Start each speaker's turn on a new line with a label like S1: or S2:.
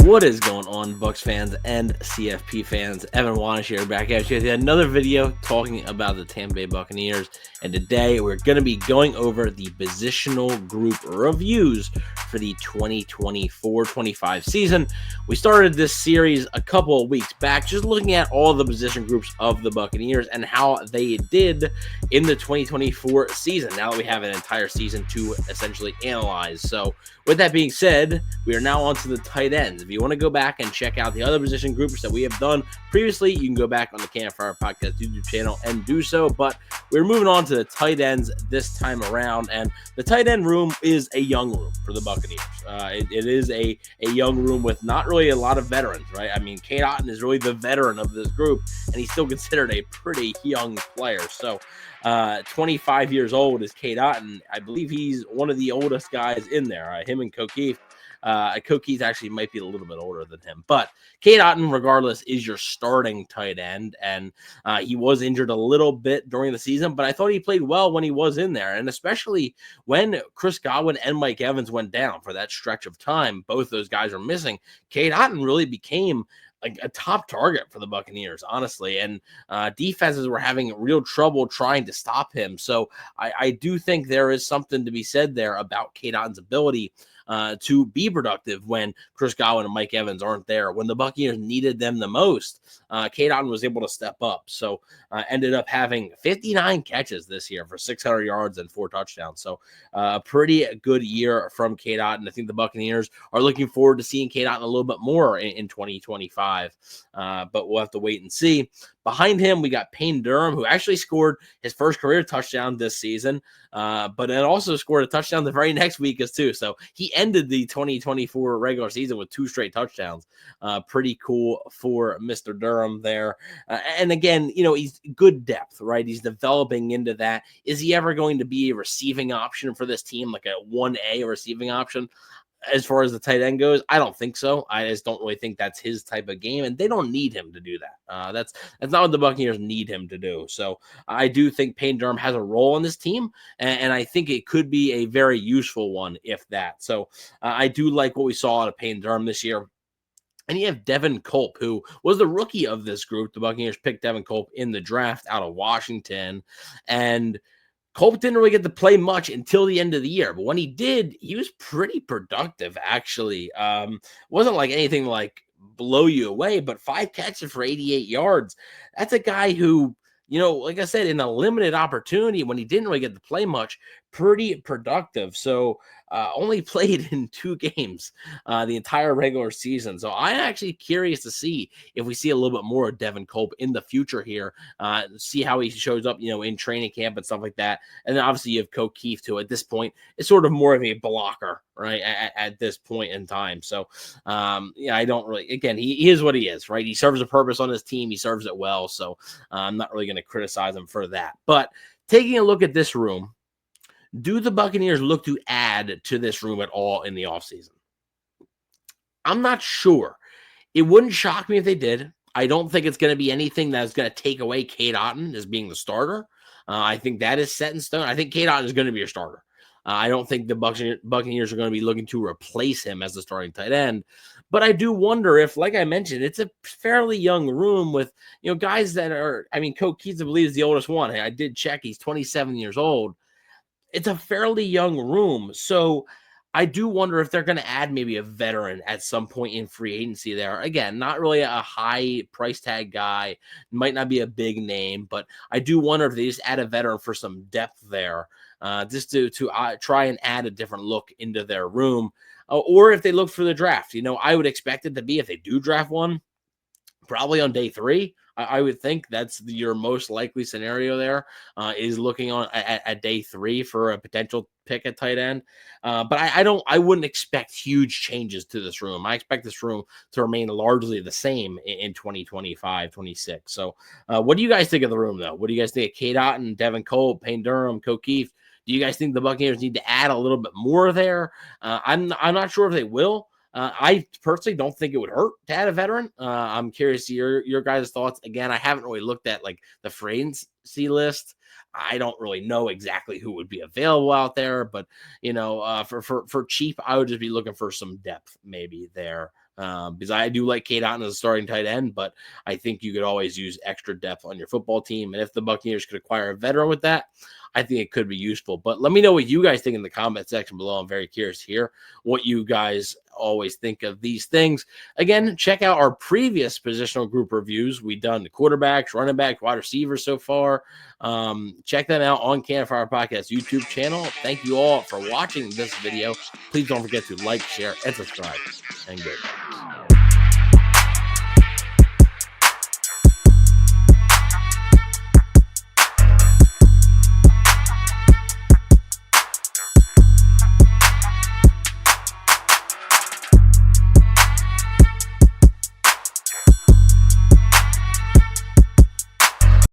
S1: What is going on, Bucs fans and CFP fans? Evan Wanish here, back at you with another video talking about the Tampa Bay Buccaneers. And today we're going to be going over the positional group reviews for the 2024-25 season. We started this series a couple of weeks back, just looking at all the position groups of the Buccaneers and how they did in the 2024 season. Now that we have an entire season to essentially analyze. So with that being said, we are now on to the tight ends. If you want to go back and check out the other position groups that we have done previously, you can go back on the Cannonfirepodcast YouTube channel and do so. But we're moving on to the tight ends this time around, and the tight end room is a young room for the Buccaneers. It is a young room with not really a lot of veterans, right? I mean, Cade Otton is really the veteran of this group, and he's still considered a pretty young player. So 25 years old is Cade Otton. I Bleav he's one of the oldest guys in there. Him and Kieft. Kieft actually might be a little bit older than him, but Cade Otton, regardless, is your starting tight end, and he was injured a little bit during the season, but I thought he played well when he was in there, and especially when Chris Godwin and Mike Evans went down for that stretch of time. Both those guys are missing. Cade Otton really became like a top target for the Buccaneers, honestly, and defenses were having real trouble trying to stop him. So I do think there is something to be said there about Cade Otton's ability to be productive when Chris Godwin and Mike Evans aren't there. When the Buccaneers needed them the most, Cade Otton was able to step up. So ended up having 59 catches this year for 600 yards and 4 touchdowns. So a pretty good year from Cade Otton. I think the Buccaneers are looking forward to seeing Cade Otton a little bit more in 2025, but we'll have to wait and see. Behind him, we got Payne Durham, who actually scored his first career touchdown this season, but then also scored a touchdown the very next week as too. So he ended the 2024 regular season with 2 straight touchdowns. Pretty cool for Mr. Durham there. And again, you know, he's good depth, right? He's developing into that. Is he ever going to be a receiving option for this team, like a 1A receiving option? As far as the tight end goes, I don't think so. I just don't really think that's his type of game, and they don't need him to do that. That's not what the Buccaneers need him to do. So I do think Payne Durham has a role on this team, and I think it could be a very useful one, if that. So I do like what we saw out of Payne Durham this year. And you have Devin Culp, who was the rookie of this group. The Buccaneers picked Devin Culp in the draft out of Washington, and Culp didn't really get to play much until the end of the year, but when he did, he was pretty productive, actually. Wasn't like anything like blow you away, but 5 catches for 88 yards. That's a guy who, you know, like I said, in a limited opportunity when he didn't really get to play much, pretty productive. So only played in 2 games the entire regular season. So I'm actually curious to see if we see a little bit more of Devin Culp in the future here, see how he shows up, you know, in training camp and stuff like that. And then obviously you have Kieft, who at this point is sort of more of a blocker, right, at this point in time. So, yeah, I don't really, again, he is what he is, right? He serves a purpose on his team. He serves it well. So I'm not really going to criticize him for that. But taking a look at this room, do the Buccaneers look to add to this room at all in the offseason? I'm not sure. It wouldn't shock me if they did. I don't think it's going to be anything that's going to take away Cade Otton as being the starter. I think that is set in stone. I think Cade Otton is going to be a starter. I don't think the Buccaneers are going to be looking to replace him as the starting tight end. But I do wonder if, like I mentioned, it's a fairly young room with, you know, guys that are, I mean, Kieft, I Bleav, is the oldest one. I did check. He's 27 years old. It's a fairly young room. So I do wonder if they're going to add maybe a veteran at some point in free agency there. Again, not really a high price tag guy, might not be a big name, but I do wonder if they just add a veteran for some depth there, just to try and add a different look into their room, or if they look for the draft. You know, I would expect it to be, if they do draft one, probably on day 3. I would think that's your most likely scenario there, is looking on at day 3 for a potential pick at tight end. But I wouldn't expect huge changes to this room. I expect this room to remain largely the same in 2025, 26. So what do you guys think of the room, though? What do you guys think of Cade Otton, Devin Culp, Payne Durham, Kieft? Do you guys think the Buccaneers need to add a little bit more there? I'm not sure if they will. I personally don't think it would hurt to add a veteran. I'm curious to your guys' thoughts. Again, I haven't really looked at like the free agency list. I don't really know exactly who would be available out there, but you know, for cheap, I would just be looking for some depth maybe there. because I do like Cade Otton as a starting tight end, but I think you could always use extra depth on your football team. And if the Buccaneers could acquire a veteran with that, I think it could be useful. But let me know what you guys think in the comment section below. I'm very curious to hear what you guys always think of these things. Again, check out our previous positional group reviews. We've done the quarterbacks, running back, wide receivers so far. Check that out on Cannon Fire Podcast YouTube channel. Thank you all for watching this video. Please don't forget to like, share, and subscribe. And good.